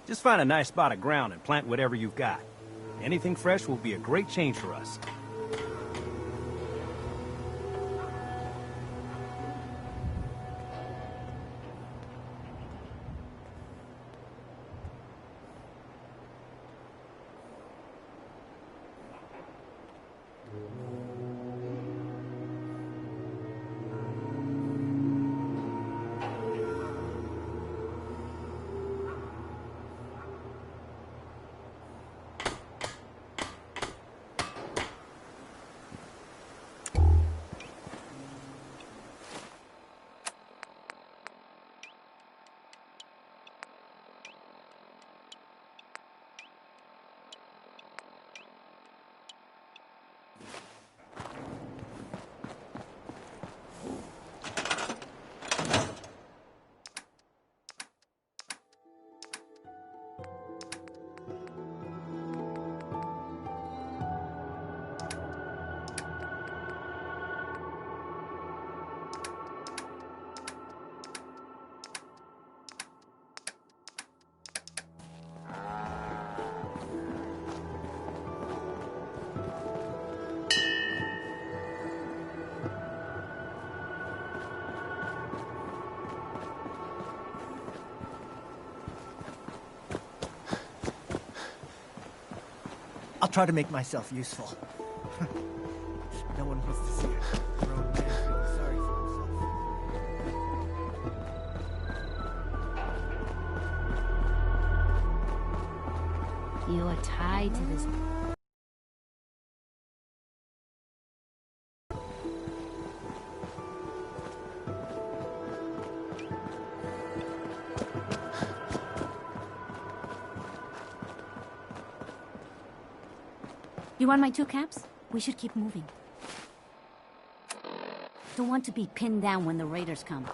Just find a nice spot of ground and plant whatever you've got. Anything fresh will be a great change for us. I'll try to make myself useful. No one wants to see a grown man feeling sorry for himself. You are tied to this. You want my 2 caps? We should keep moving. Don't want to be pinned down when the raiders come.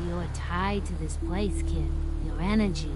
You're tied to this place, kid. Your energy.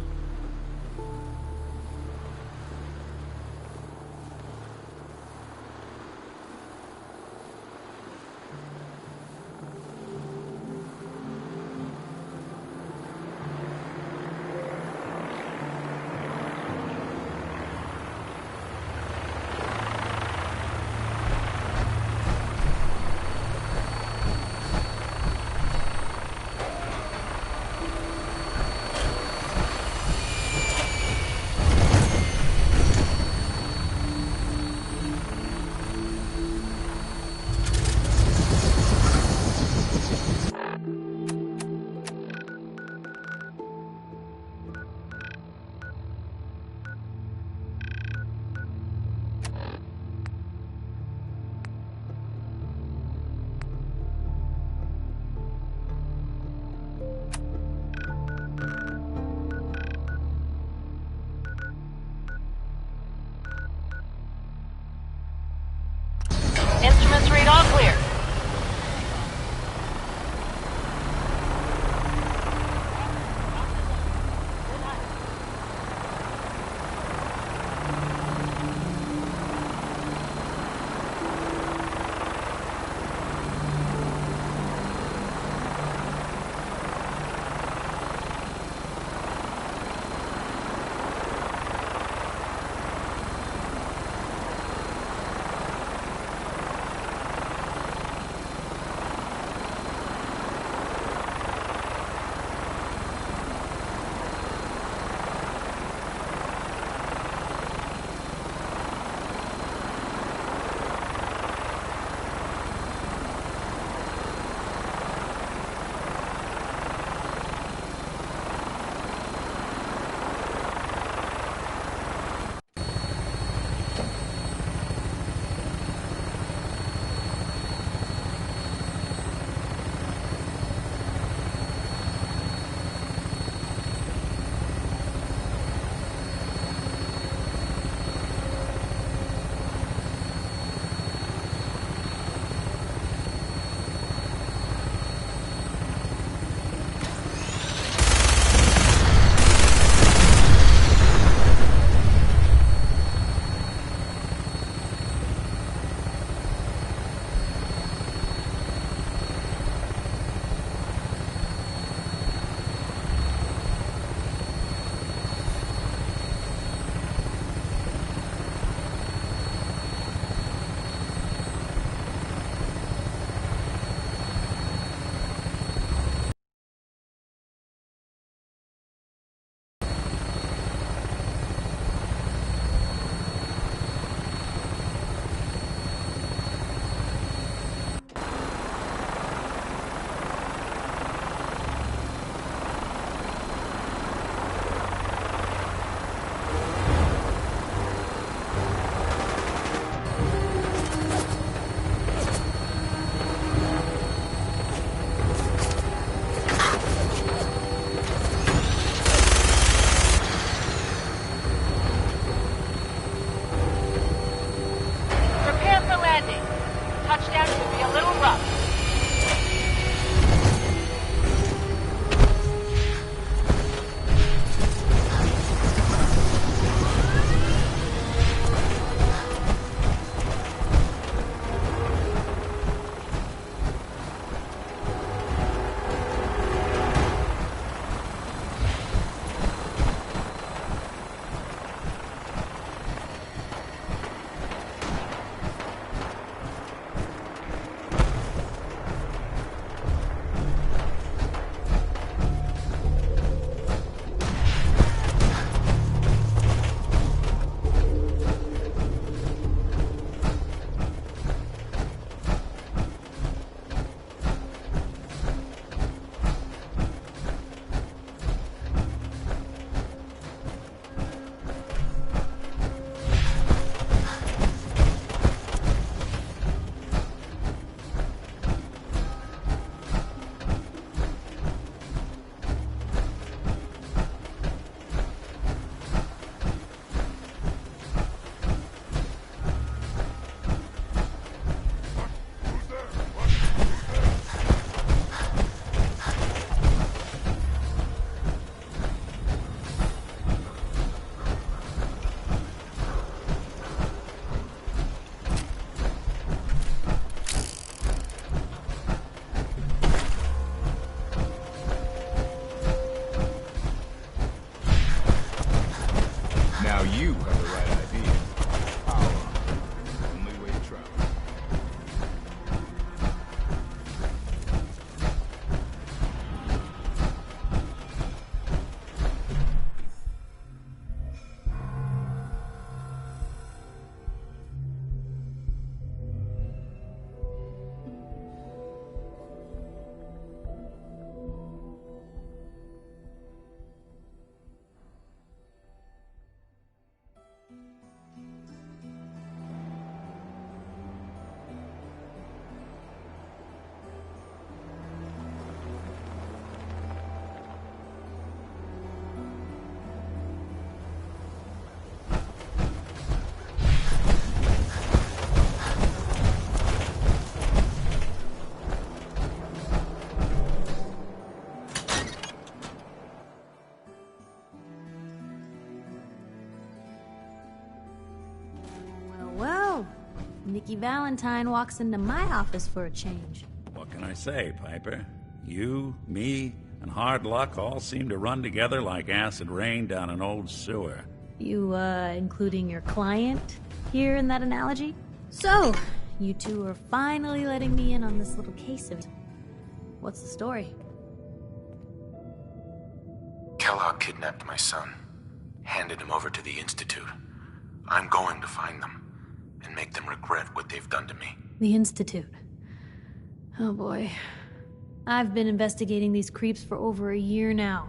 Instruments read all clear. little rough. You have the right idea. Power. Only way to travel. Well, Nikki Valentine walks into my office for a change. What can I say, Piper? You, me, and hard luck all seem to run together like acid rain down an old sewer. You, including your client here in that analogy? So, you two are finally letting me in on this little case of... What's the story? Kellogg kidnapped my son, handed him over to the Institute. I'm going to find them, and make them regret what they've done to me. The Institute. Oh boy. I've been investigating these creeps for over a year now.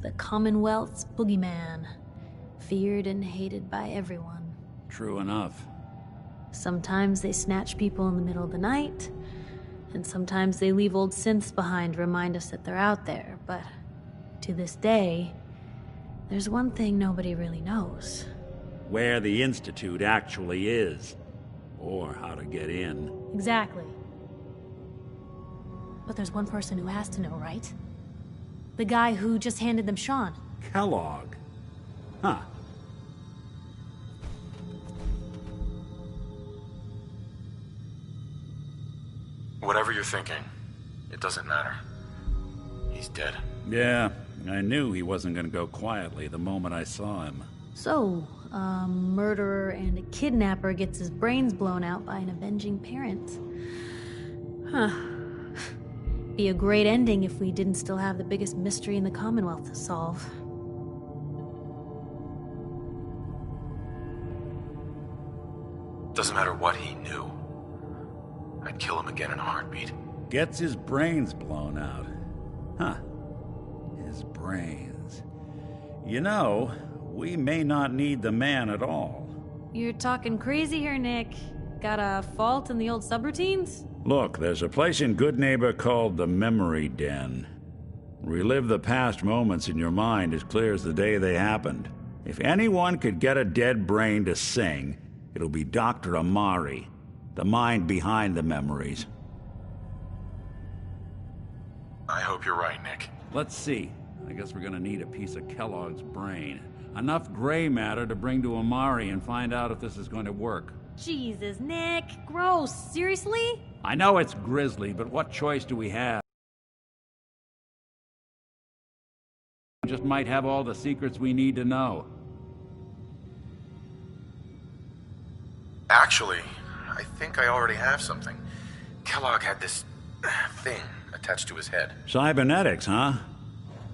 The Commonwealth's boogeyman. Feared and hated by everyone. True enough. Sometimes they snatch people in the middle of the night, and sometimes they leave old synths behind to remind us that they're out there, but to this day, there's one thing nobody really knows. Where the Institute actually is. Or how to get in. Exactly. But there's one person who has to know, right? The guy who just handed them Sean. Kellogg. Huh. Whatever you're thinking, it doesn't matter. He's dead. Yeah, I knew he wasn't gonna go quietly the moment I saw him. So, a murderer and a kidnapper gets his brains blown out by an avenging parent. Huh. Be a great ending if we didn't still have the biggest mystery in the Commonwealth to solve. Doesn't matter what he knew. I'd kill him again in a heartbeat. Gets his brains blown out. Huh. His brains. You know, we may not need the man at all. You're talking crazy here, Nick. Got a fault in the old subroutines? Look, there's a place in Goodneighbor called the Memory Den. Relive the past moments in your mind as clear as the day they happened. If anyone could get a dead brain to sing, it'll be Dr. Amari. The mind behind the memories. I hope you're right, Nick. Let's see. I guess we're gonna need a piece of Kellogg's brain. Enough gray matter to bring to Amari and find out if this is going to work. Jesus, Nick. Gross. Seriously? I know it's grisly, but what choice do we have? We just might have all the secrets we need to know. Actually, I think I already have something. Kellogg had this thing attached to his head. Cybernetics, huh?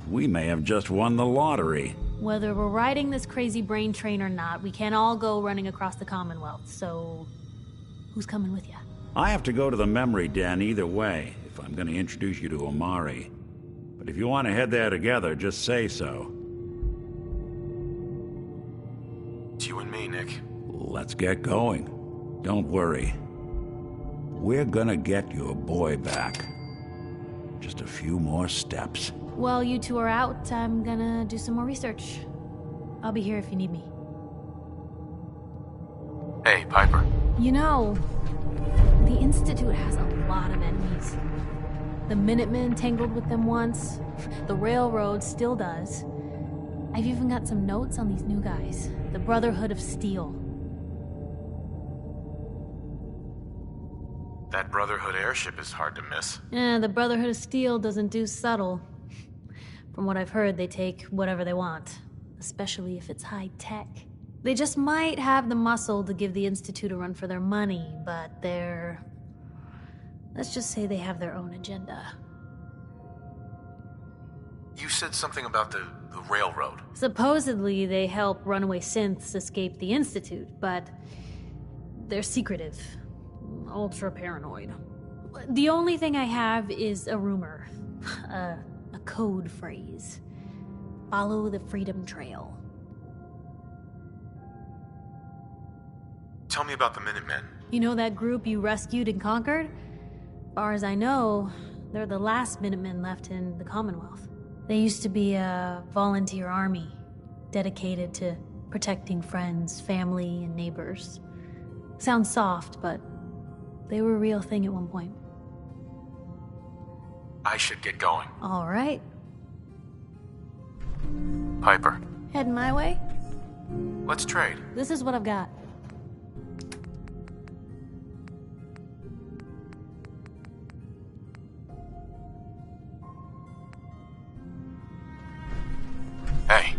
We may have just won the lottery. Whether we're riding this crazy brain train or not, we can't all go running across the Commonwealth, so... who's coming with you? I have to go to the memory den either way, if I'm going to introduce you to Amari. But if you want to head there together, just say so. It's you and me, Nick. Let's get going. Don't worry. We're gonna get your boy back. Just a few more steps. While you two are out, I'm gonna do some more research. I'll be here if you need me. Hey, Piper. You know, the Institute has a lot of enemies. The Minutemen tangled with them once. The Railroad still does. I've even got some notes on these new guys. The Brotherhood of Steel. That Brotherhood airship is hard to miss. The Brotherhood of Steel doesn't do subtle. From what I've heard, they take whatever they want. Especially if it's high tech. They just might have the muscle to give the Institute a run for their money, but they're... let's just say they have their own agenda. You said something about the Railroad. Supposedly, they help runaway synths escape the Institute, but they're secretive. Ultra paranoid. The only thing I have is a rumor. A code phrase. Follow the Freedom Trail. Tell me about the Minutemen. You know that group you rescued and conquered? Far as I know, they're the last Minutemen left in the Commonwealth. They used to be a volunteer army, dedicated to protecting friends, family, and neighbors. Sounds soft, but they were a real thing at one point. I should get going. All right. Piper, Heading my way? let's trade. This is what I've got. Hey.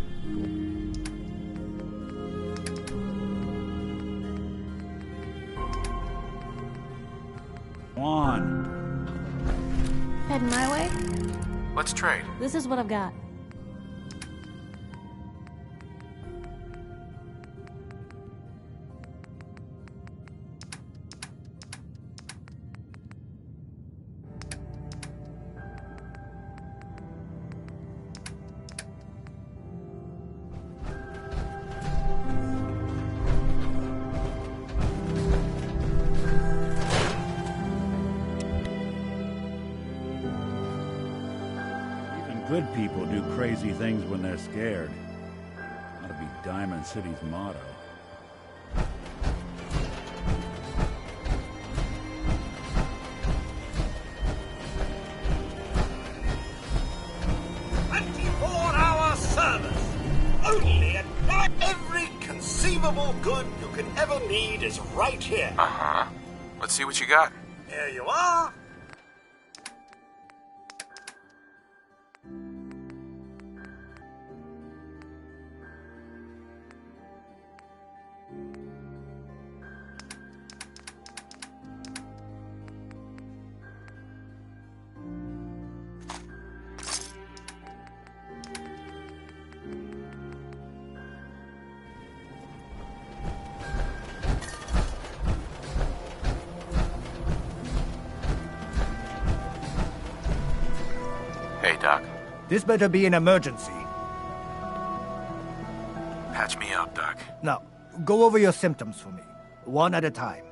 Come on. Heading my way? Let's trade. This is what I've got. Good people do crazy things when they're scared. Ought to be Diamond City's motto. Service. Only at night. Every conceivable good you could ever need is right here. Uh-huh. Let's see what you got. Here you are. Hey, Doc. This better be an emergency. Patch me up, Doc. Now, go over your symptoms for me, one at a time.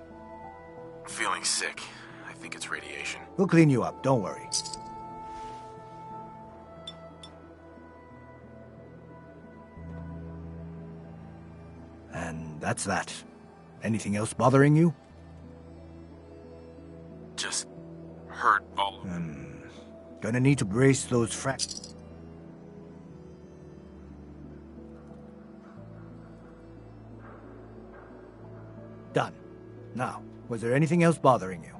I'm feeling sick. I think it's radiation. We'll clean you up, don't worry. And that's that. Anything else bothering you? hurt all of them. Gonna need to brace those Done. Now, was there anything else bothering you?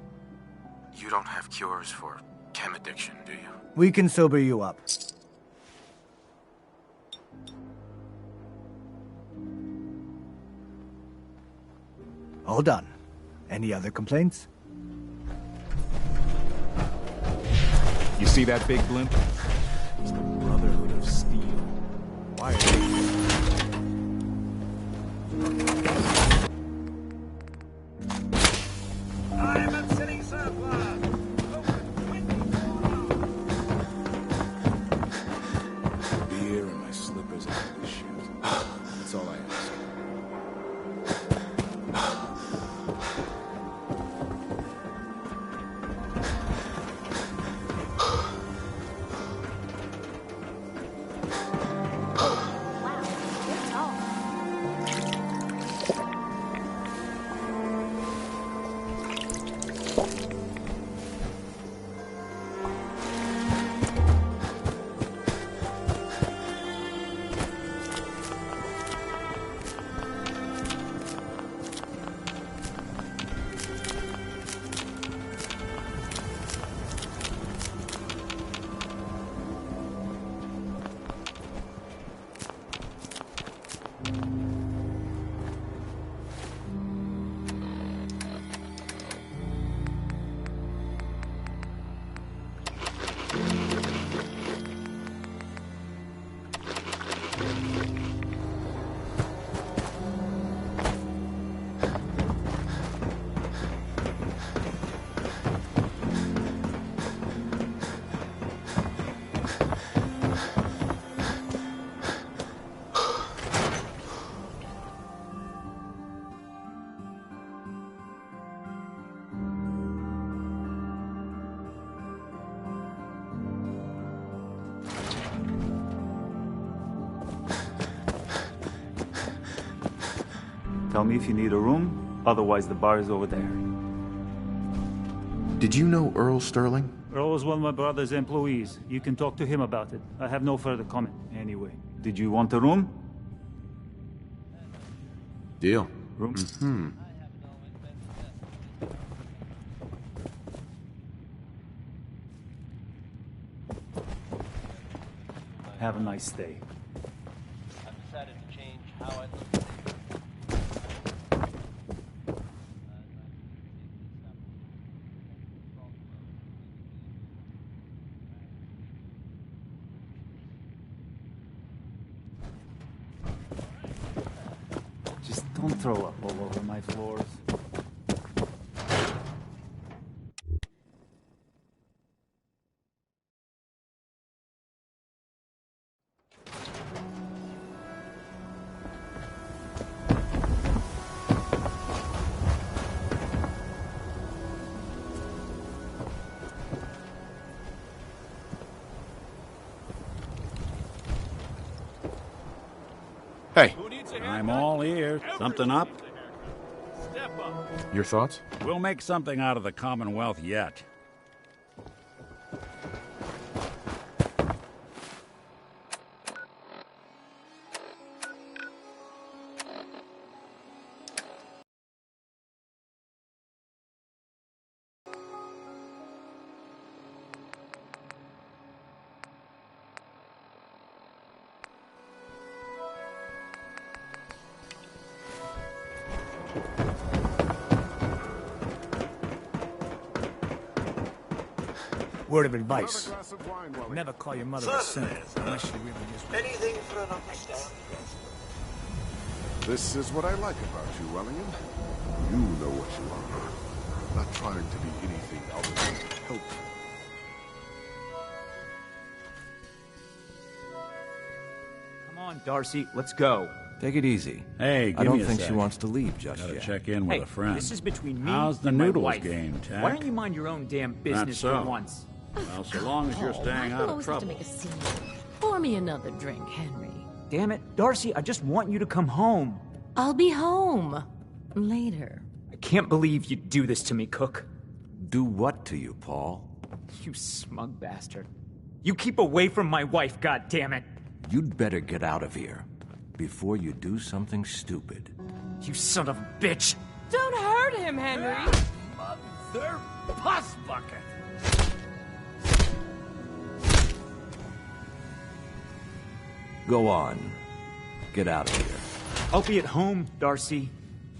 You don't have cures for chem addiction, do you? We can sober you up. All done. Any other complaints? You see that big blimp? It's the Brotherhood of Steel. Why are they... I'm at city surplus. Beer and my slippers out of this shit. That's all I ask. Tell me if you need a room, otherwise the bar is over there. Did you know Earl Sterling? Earl was one of my brother's employees. You can talk to him about it. I have no further comment. Anyway, did you want a room? Deal. Room? Mm-hmm. Have a nice day. I've decided to change how I look at things. Just don't throw up all over my floors. Hey, I'm all ears. Something up? your thoughts? We'll make something out of the Commonwealth yet. Word of advice. Never call your mother a Certainly, simp sir. unless she really is. Anything for an understanding. This is what I like about you, Wellingham. You know what you are. Not trying to be anything other than help. Come on, Darcy, let's go. Take it easy. Hey, give I don't me a think sec. she wants to leave just Gotta yet. check in with Hey, a friend. this is between me How's the and my noodles wife. game, Tack? Why don't you mind your own damn business so. for once? Well, so long as you're staying out of always have to trouble. make a scene. Pour me another drink, Henry. Damn it, Darcy, I just want you to come home. I'll be home later. I can't believe you'd do this to me, Cook. Do what to you, Paul? You smug bastard. You keep away from my wife, goddammit! You'd better get out of here before you do something stupid. You son of a bitch! Don't hurt him, Henry! Mother puss bucket! Go on. Get out of here. I'll be at home, Darcy,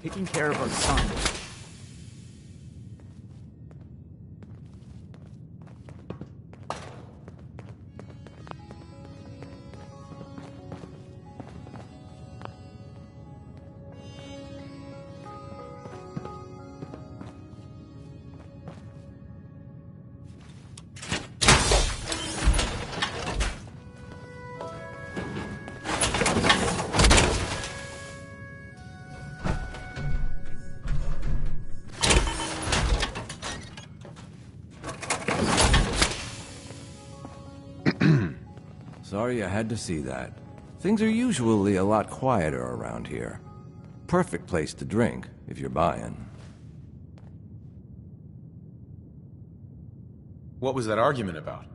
taking care of our son. Sorry I had to see that. Things are usually a lot quieter around here. Perfect place to drink, if you're buying. What was that argument about?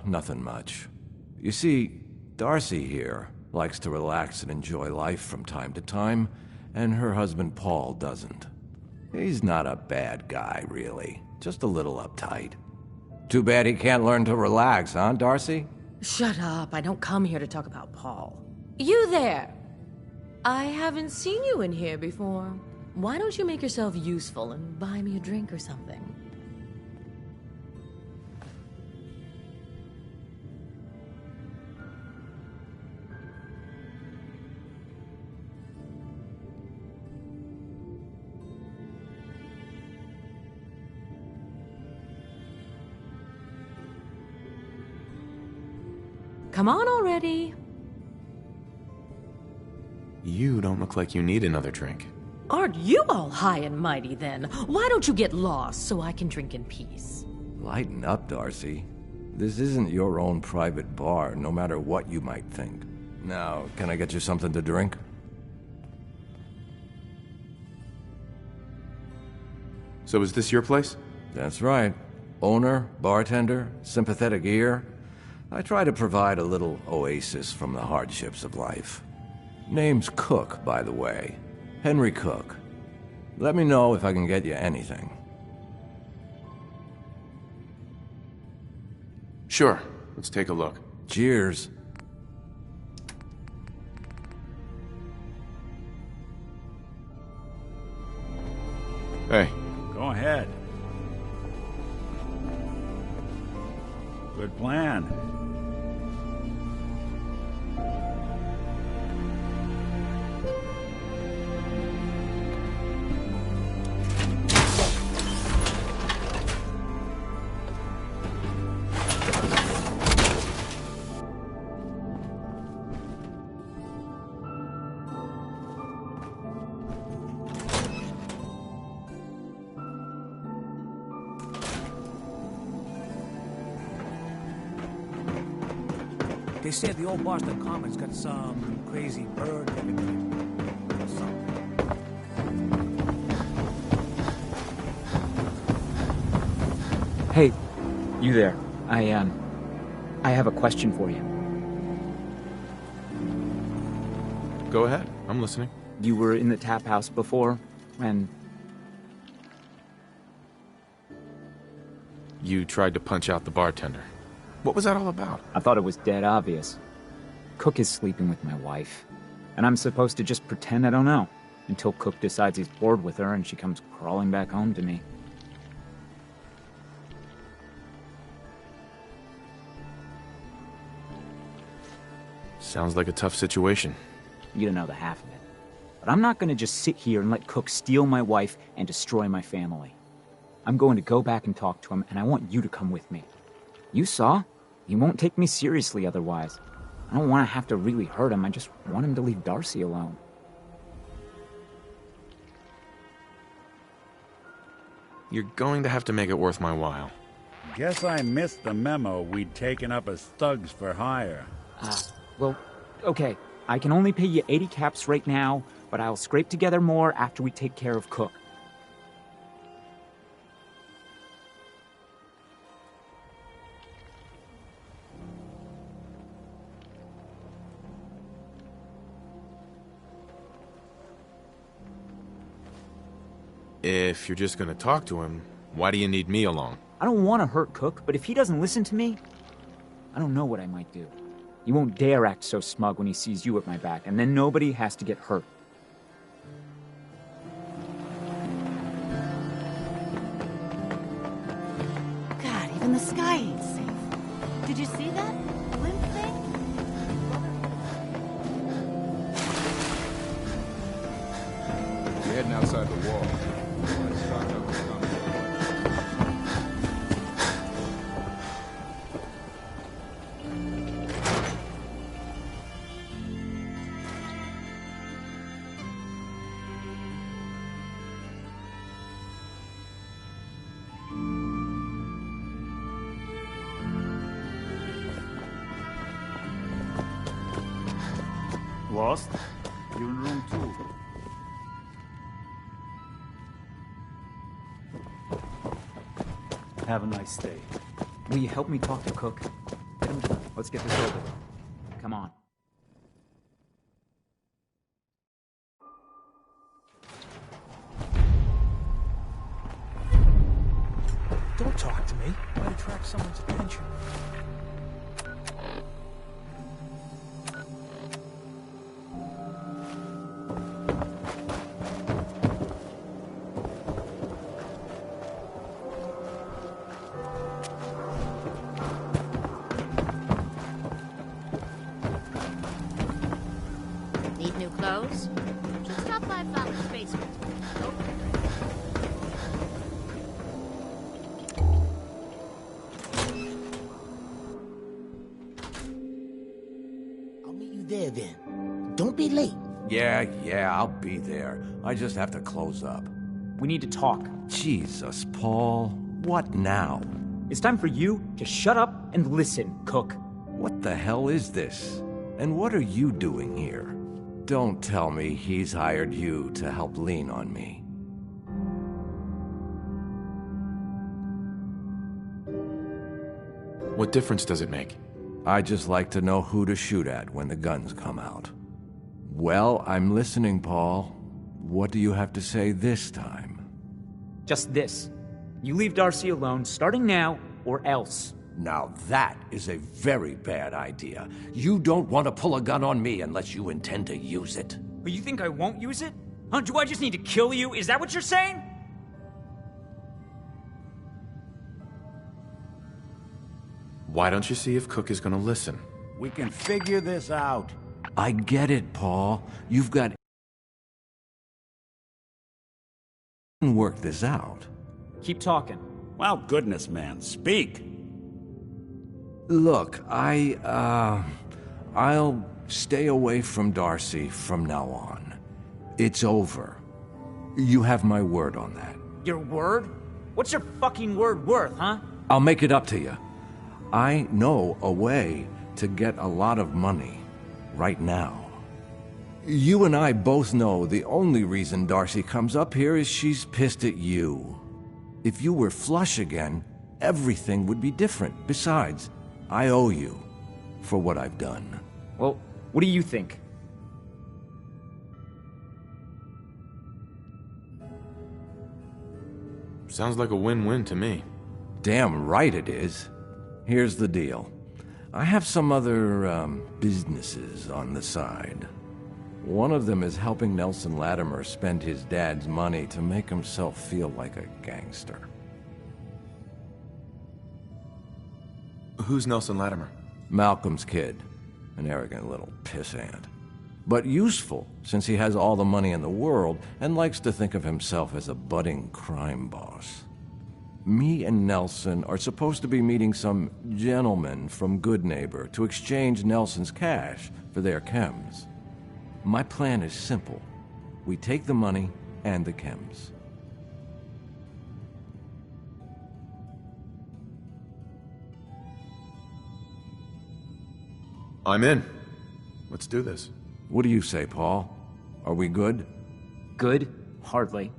Nothing much. You see, Darcy here likes to relax and enjoy life from time to time, and her husband Paul doesn't. He's not a bad guy, really. Just a little uptight. Too bad he can't learn to relax, huh, Darcy? Shut up. I don't come here to talk about Paul. You there! I haven't seen you in here before. Why don't you make yourself useful and buy me a drink or something? Come on already. You don't look like you need another drink. Aren't you all high and mighty then? Why don't you get lost so I can drink in peace? Lighten up, Darcy. This isn't your own private bar, no matter what you might think. Now, can I get you something to drink? So is this your place? That's right. Owner, bartender, sympathetic ear. I try to provide a little oasis from the hardships of life. Name's Cook, by the way. Henry Cook. Let me know if I can get you anything. Sure. Let's take a look. Cheers. Hey. Go ahead. Good plan. They said the old Boston Commons got some crazy bird or something. Hey, you there. I have a question for you. Go ahead. I'm listening. You were in the tap house before, and you tried to punch out the bartender. What was that all about? I thought it was dead obvious. Cook is sleeping with my wife, and I'm supposed to just pretend I don't know until Cook decides he's bored with her and she comes crawling back home to me. Sounds like a tough situation. You don't know the half of it. But I'm not going to just sit here and let Cook steal my wife and destroy my family. I'm going to go back and talk to him, and I want you to come with me. You saw? He won't take me seriously otherwise. I don't want to have to really hurt him. I just want him to leave Darcy alone. You're going to have to make it worth my while. Guess I missed the memo we'd taken up as thugs for hire. Well, okay. I can only pay you 80 caps right now, but I'll scrape together more after we take care of Cook. If you're just gonna talk to him, why do you need me along? I don't want to hurt Cook, but if he doesn't listen to me, I don't know what I might do. He won't dare act so smug when he sees you at my back, and then nobody has to get hurt. God, even the sky ain't safe. Did you see that? Blimp thing? You're heading outside the wall. Let's stock up the gun. Lost? You're in room 2. Have a nice day. Will you help me talk to Cook? Get him done. Let's get this over with. Come on. Don't talk to me. Might attract someone's attention. Need new clothes? Should stop by Fallon's basement. I'll meet you there then. Don't be late. Yeah, I'll be there. I just have to close up. We need to talk. Jesus, Paul. What now? It's time for you to shut up and listen, Cook. What the hell is this? And what are you doing here? Don't tell me he's hired you to help lean on me. What difference does it make? I just like to know who to shoot at when the guns come out. Well, I'm listening, Paul. What do you have to say this time? Just this. You leave Darcy alone, starting now, or else. Now that is a very bad idea. You don't want to pull a gun on me unless you intend to use it. But you think I won't use it? Huh? Do I just need to kill you? Is that what you're saying? Why don't you see if Cook is gonna listen? We can figure this out. I get it, Paul. You've got to work this out. Keep talking. Well, goodness, man, speak. Look, I'll stay away from Darcy from now on. It's over. You have my word on that. Your word? What's your fucking word worth, huh? I'll make it up to you. I know a way to get a lot of money right now. You and I both know the only reason Darcy comes up here is she's pissed at you. If you were flush again, everything would be different. Besides, I owe you for what I've done. Well, what do you think? Sounds like a win-win to me. Damn right it is. Here's the deal. I have some other, businesses on the side. One of them is helping Nelson Latimer spend his dad's money to make himself feel like a gangster. Who's Nelson Latimer? Malcolm's kid. An arrogant little pissant. But useful, since he has all the money in the world and likes to think of himself as a budding crime boss. Me and Nelson are supposed to be meeting some gentleman from Goodneighbor to exchange Nelson's cash for their chems. My plan is simple. We take the money and the chems. I'm in. Let's do this. What do you say, Paul? Are we good? Good? Hardly.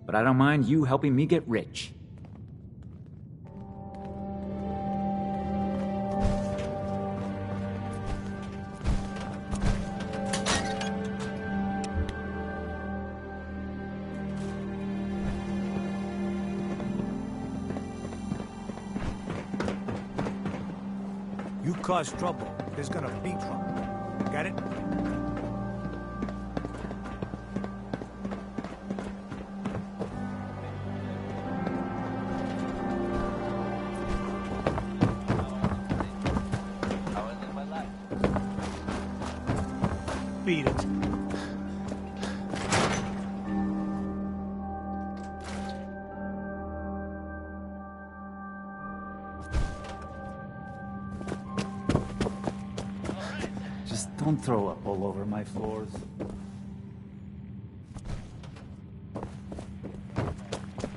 But I don't mind you helping me get rich. cause trouble, there's gonna be trouble. Got it? Beat it. Just don't throw up all over my floors.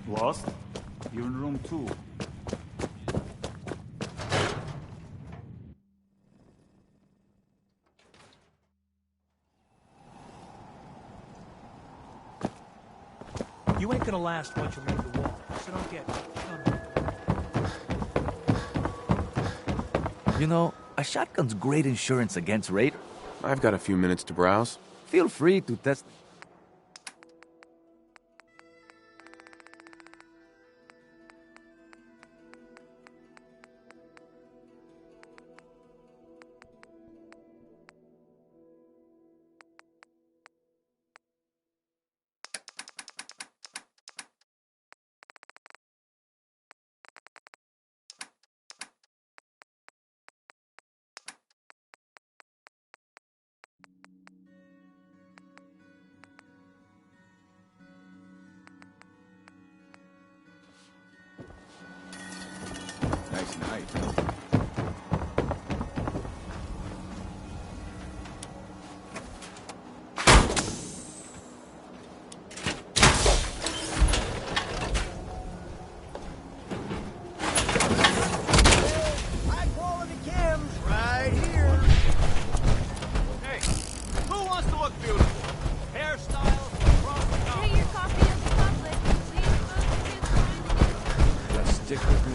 Lost? You're in room 2. You ain't gonna last once you leave the wall, so don't get... You know, a shotgun's great insurance against raid. I've got a few minutes to browse. Feel free to test... Nice night. High quality cams right here. Hey, who wants to look beautiful? Hairstyles across the top. Hey, your coffee is public. Just stick with me.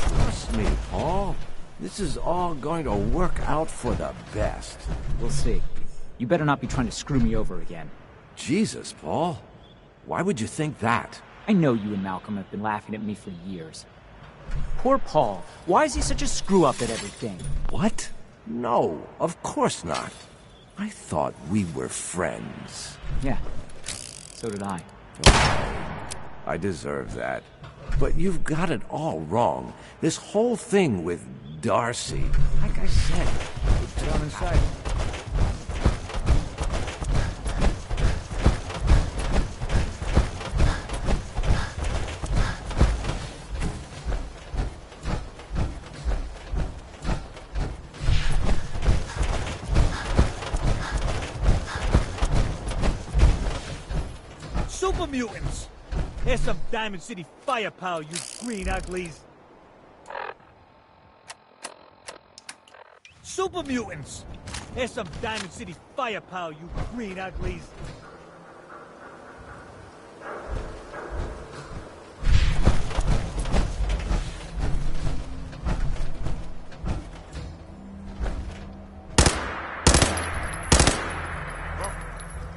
Trust me, Paul. This is all going to work out for the best. We'll see. You better not be trying to screw me over again. Jesus, Paul. Why would you think that? I know you and Malcolm have been laughing at me for years. Poor Paul. Why is he such a screw-up at everything? What? No, of course not. I thought we were friends. Yeah, so did I. Okay, I deserve that. But you've got it all wrong. This whole thing with Darcy. Like I said, Get on inside. Super mutants! Here's some Diamond City firepower, you green uglies! Super mutants! Here's some Diamond City firepower, you green uglies!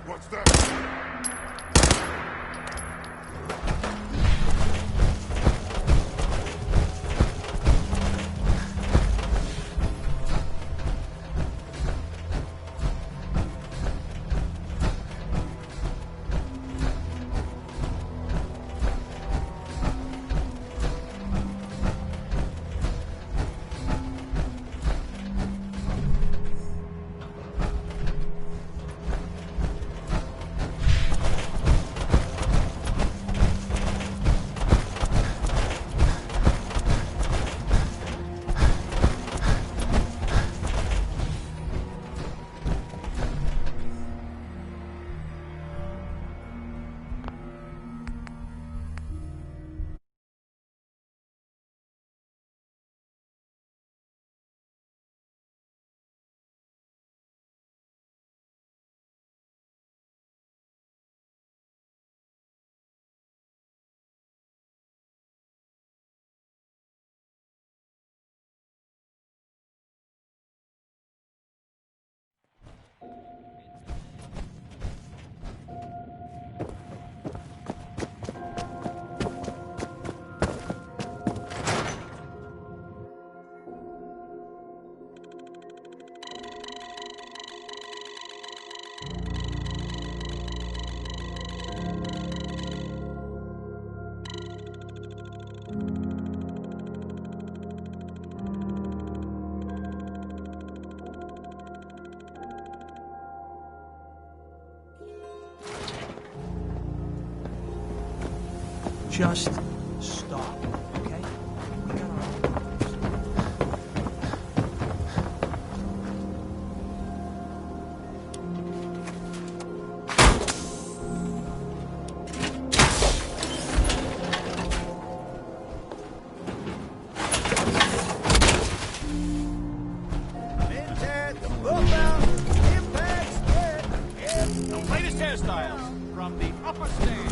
What's that? Just stop, okay? We got our... The latest hairstyles from the upper stage.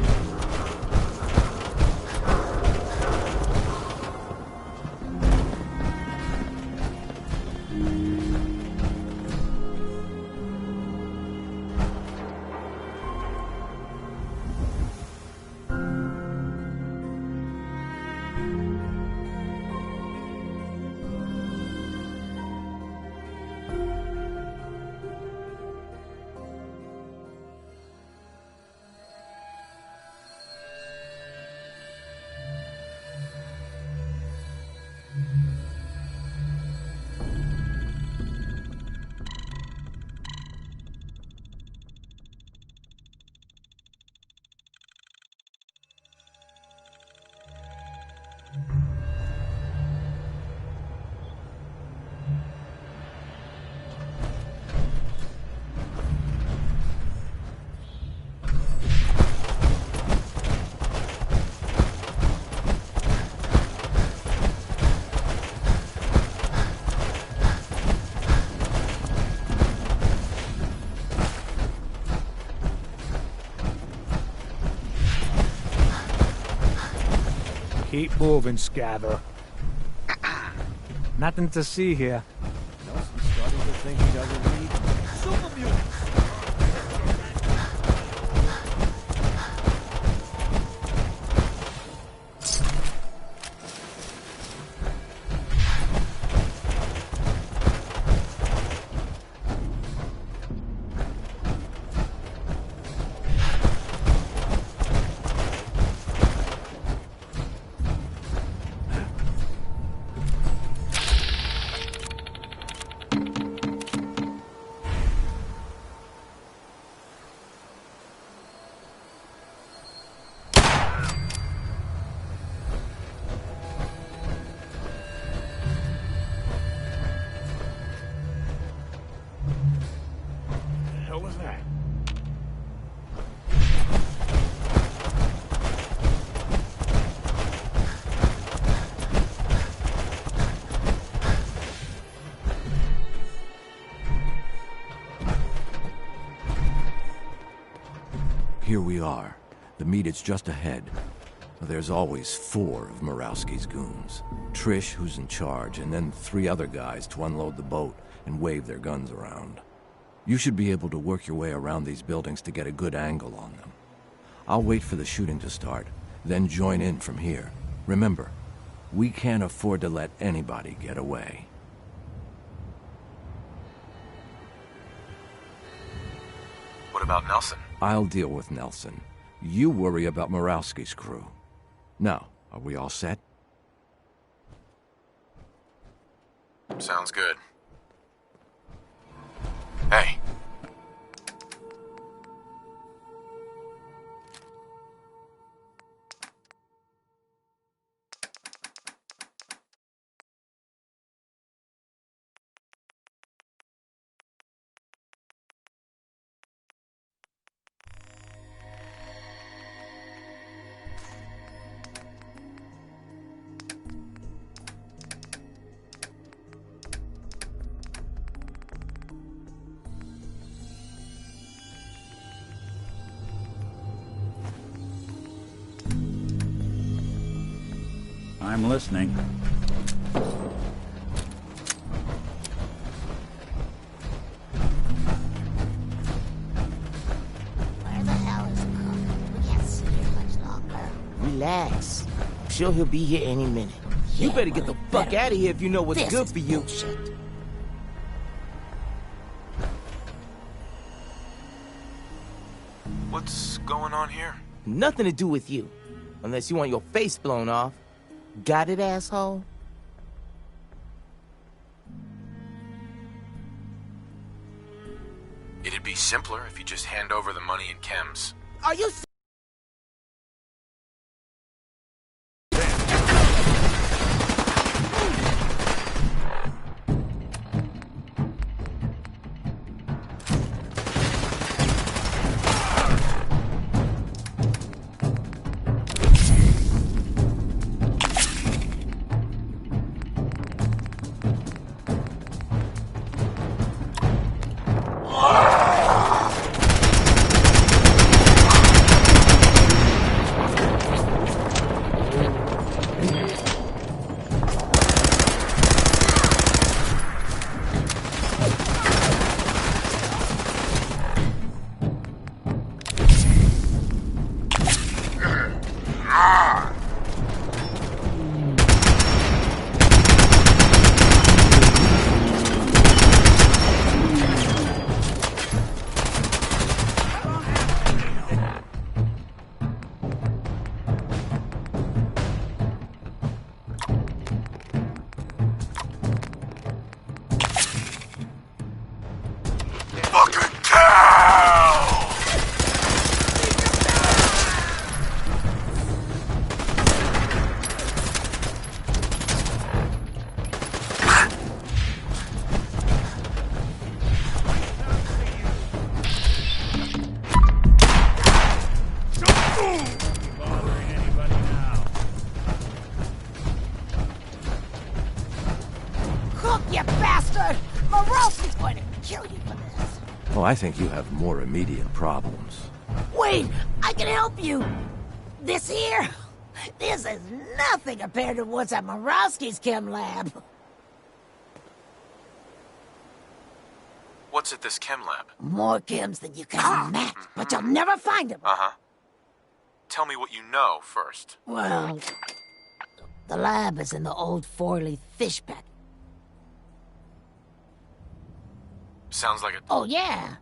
Keep moving, Scather. Nothing to see here. Nelson's starting to think he doesn't need super mutants. What was that? Here we are. The meet is just ahead. There's always 4 of Murawski's goons. Trish, who's in charge, and then 3 other guys to unload the boat and wave their guns around. You should be able to work your way around these buildings to get a good angle on them. I'll wait for the shooting to start, then join in from here. Remember, we can't afford to let anybody get away. What about Nelson? I'll deal with Nelson. You worry about Murawski's crew. Now, are we all set? Sounds good. Hey. I'm listening. Where the hell is Cook? We can't sit here much longer. Relax. I'm sure he'll be here any minute. You better get the fuck out of here if you know what's good for you. Bullshit. What's going on here? Nothing to do with you. Unless you want your face blown off. Got it, asshole? It'd be simpler if you just hand over the money and chems. Are you bastard! Morosi's going to kill you for this. Well, I think you have more immediate problems. Wait, I can help you. This here, this is nothing compared to what's at Morowski's chem lab. What's at this chem lab? More chems than you can imagine, but you'll never find them. Uh-huh. Tell me what you know first. Well, the lab is in the old four-leaf fish pack. Sounds like a... Oh, yeah.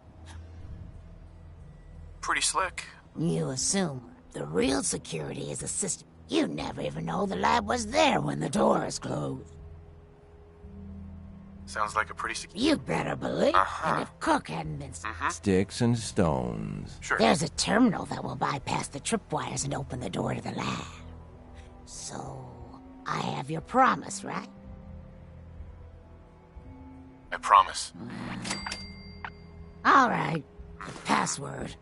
Pretty slick. You assume the real security is a system. You never even know the lab was there when the door is closed. Sounds like a pretty secure... You better believe. And if Cook hadn't been... Sticks and stones. Sure. There's a terminal that will bypass the tripwires and open the door to the lab. So, I have your promise, right? I promise. All right. The password.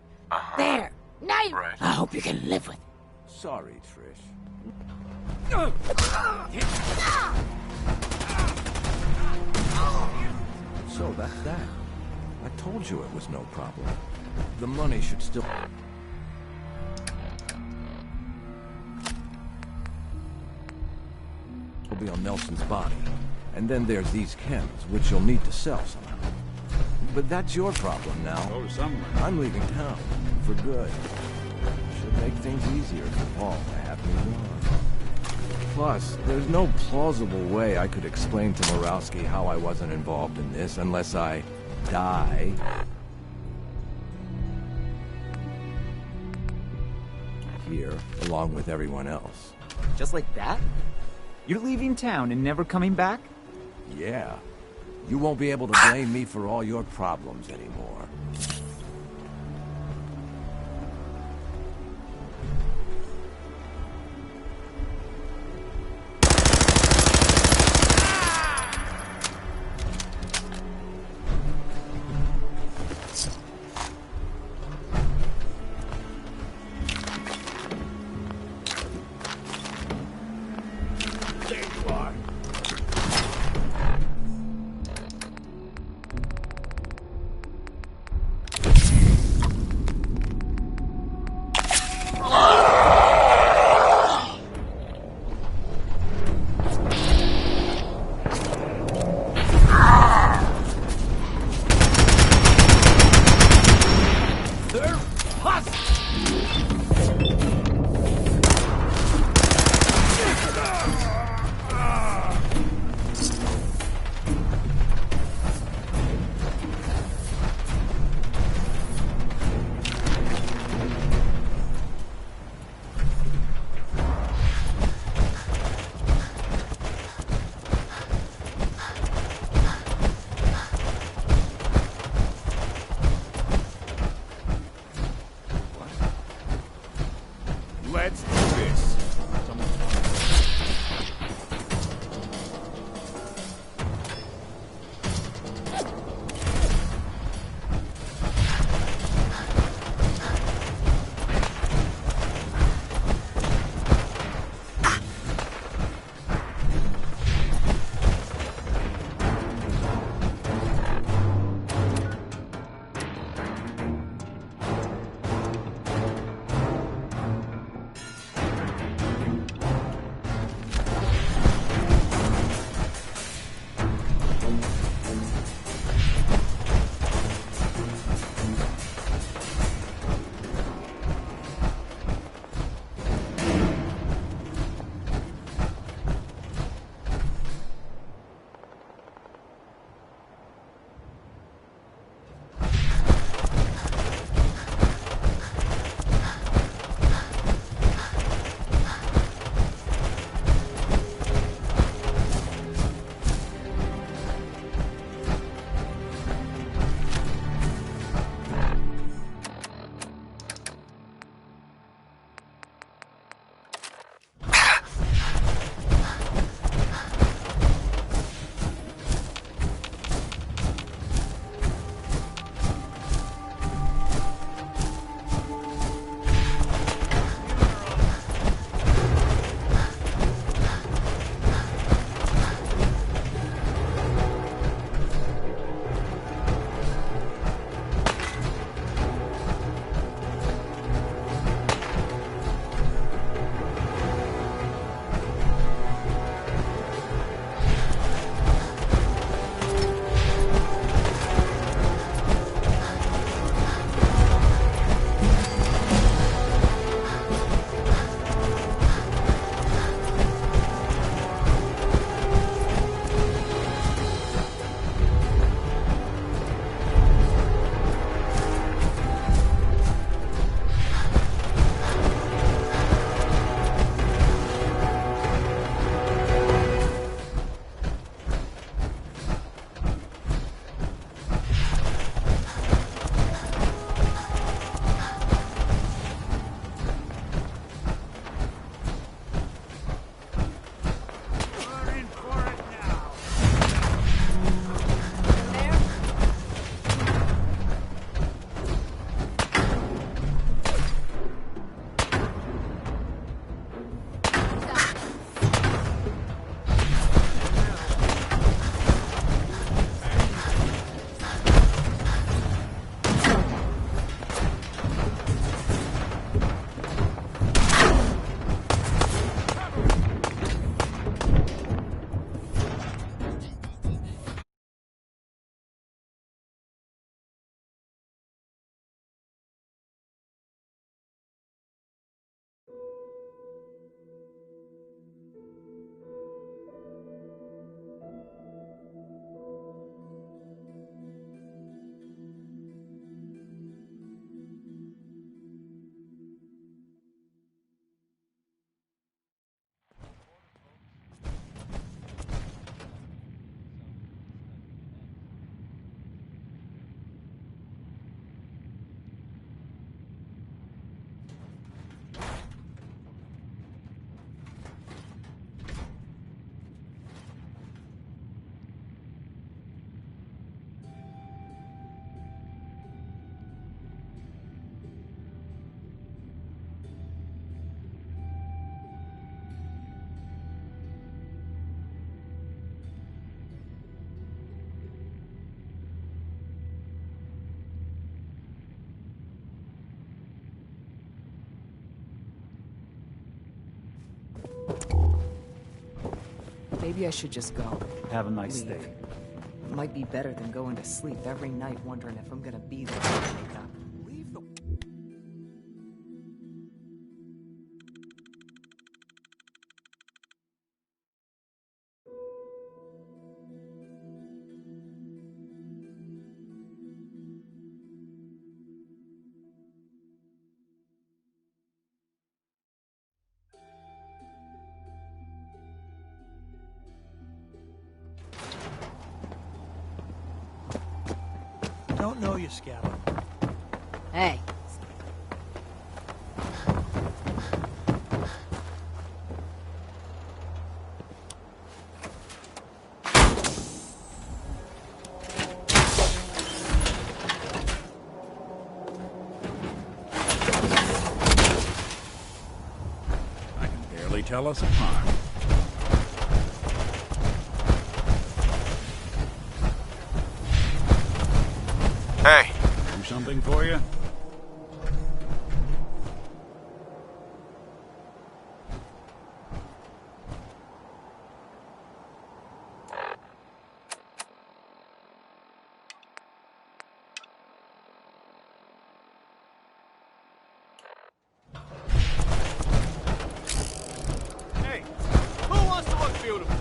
There. Now you... Right. I hope you can live with it. Sorry, Trish. So that's that. I told you it was no problem. The money should still... will be on Nelson's body. And then there's these chems, which you'll need to sell somehow. But that's your problem now. Go somewhere. I'm leaving town. For good. Should make things easier for Paul to have me gone. Plus, there's no plausible way I could explain to Morowski how I wasn't involved in this unless I die. Here, along with everyone else. Just like that? You're leaving town and never coming back? Yeah. You won't be able to blame me for all your problems anymore. Maybe I should just go. Have a nice Leave. day. Might be better than going to sleep every night wondering if I'm gonna be there when I wake up. Leave the... Don't know you, Scallop. Hey. I can barely tell us apart. Hey. Do something for you? Hey, who wants to look beautiful?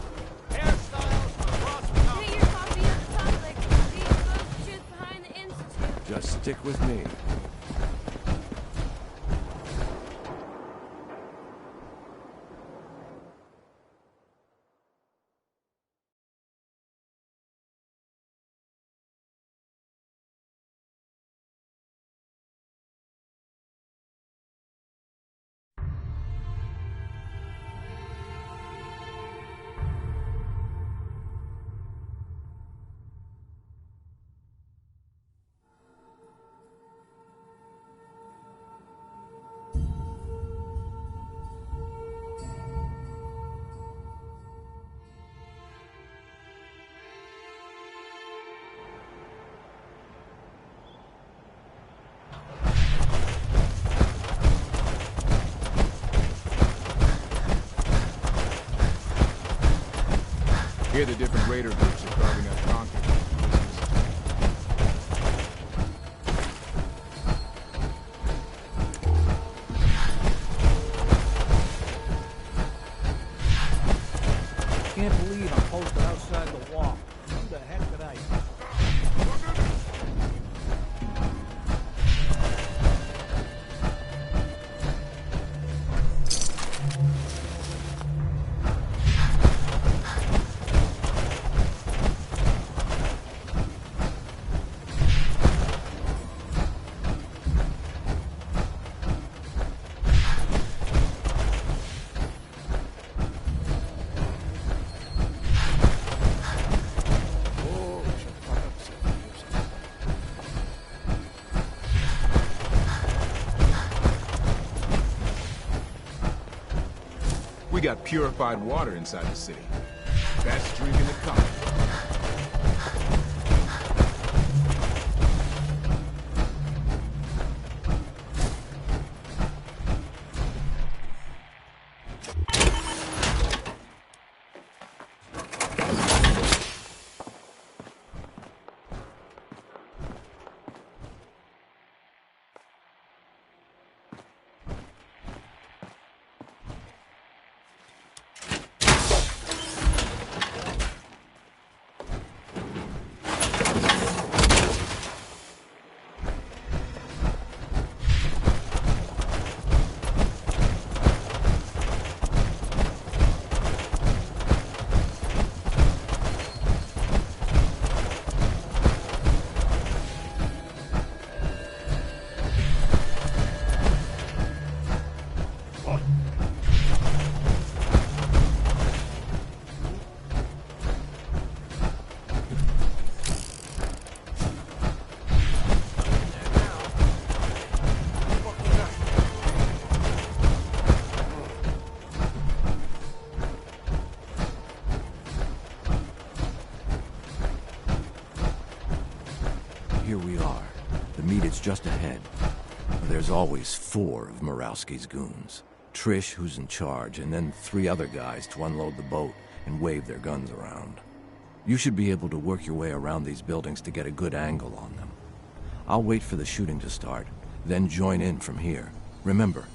Hairstyles across the top. Get your coffee at the top, like the exposed truth behind the institute. Just stick with me. Here the different raider groups are carving up concrete. Can't believe I'm posted outside the wall. Who the heck did I... We got purified water inside the city. Best drink in the country. Here we are. The meet is just ahead. There's always 4 of Murawski's goons. Trish, who's in charge, and then 3 other guys to unload the boat. and wave their guns around. You should be able to work your way around these buildings to get a good angle on them. I'll wait for the shooting to start, then join in from here. Remember,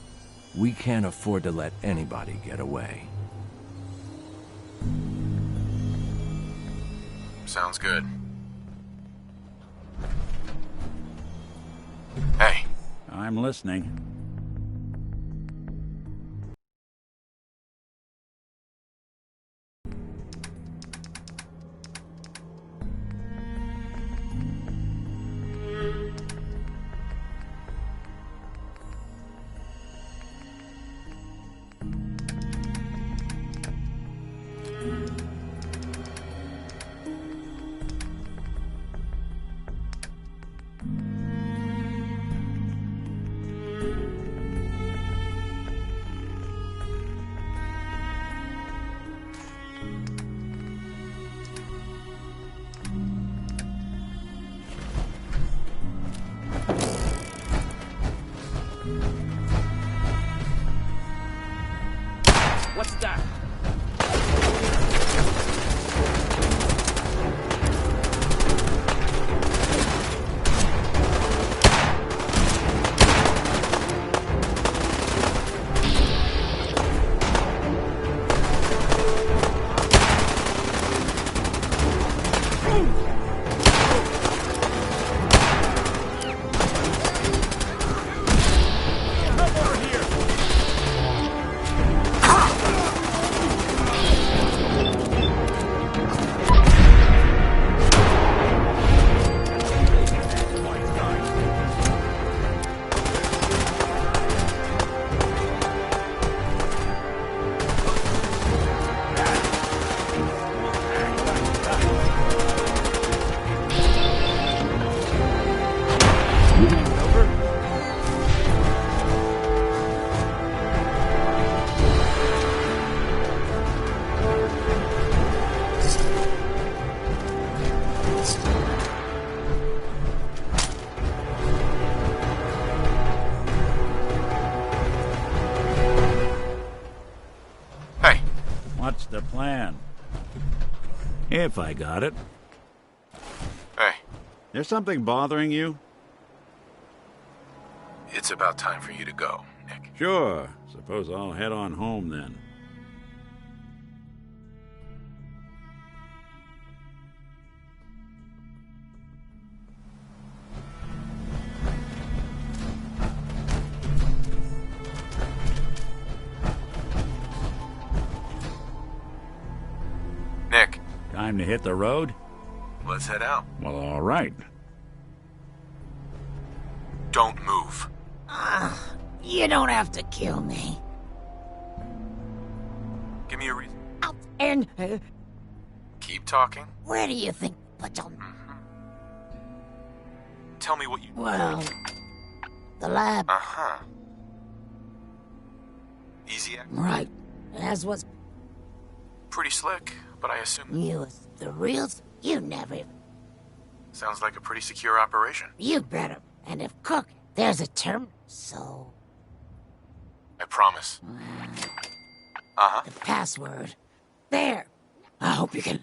we can't afford to let anybody get away. Sounds good. Hey. I'm listening. What's that? What's the plan? If I got it. Hey. There's something bothering you? It's about time for you to go, Nick. Sure. Suppose I'll head on home then. Nick. Time to hit the road? Let's head out. Well, all right. Don't move. You don't have to kill me. Give me a reason. And Keep talking. where do you think put on? Tell me what you... Well, the lab. Uh-huh. Easy act? Right. As was Pretty slick, but I assume... you was the real. You never. Sounds like a pretty secure operation. You better. And if Cook, there's a term. So I promise. Uh-huh. the password. There. I hope you can.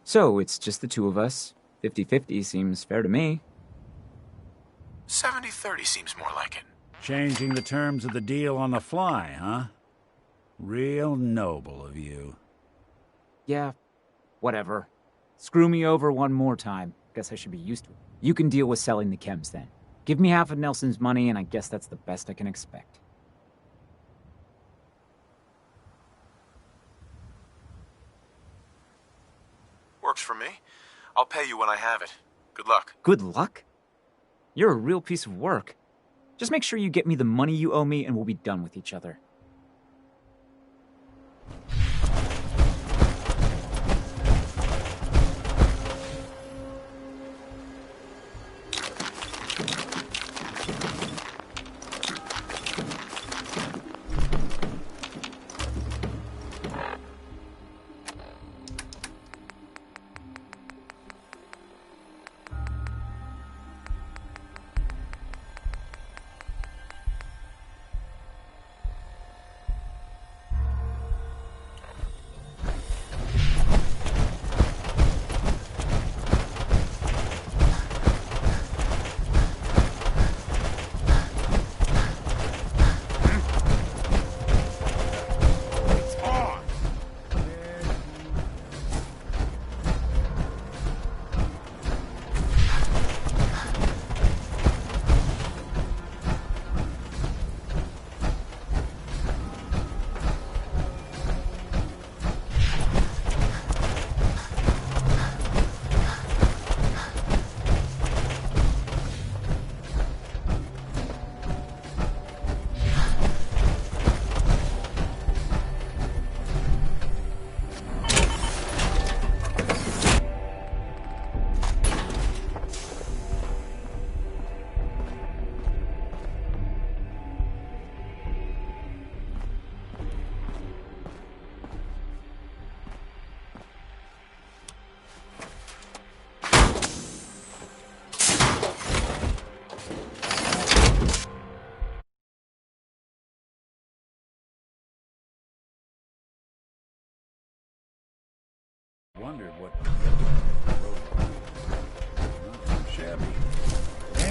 So, it's just the two of us. 50-50 seems fair to me. 70-30 seems more like it. Changing the terms of the deal on the fly, huh? Real noble of you. Yeah, whatever. Screw me over one more time. Guess I should be used to it. You can deal with selling the chems then. Give me half of Nelson's money, and I guess that's the best I can expect. Works for me. I'll pay you when I have it. Good luck. Good luck? You're a real piece of work. Just make sure you get me the money you owe me, and we'll be done with each other.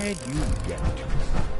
Where'd you get to?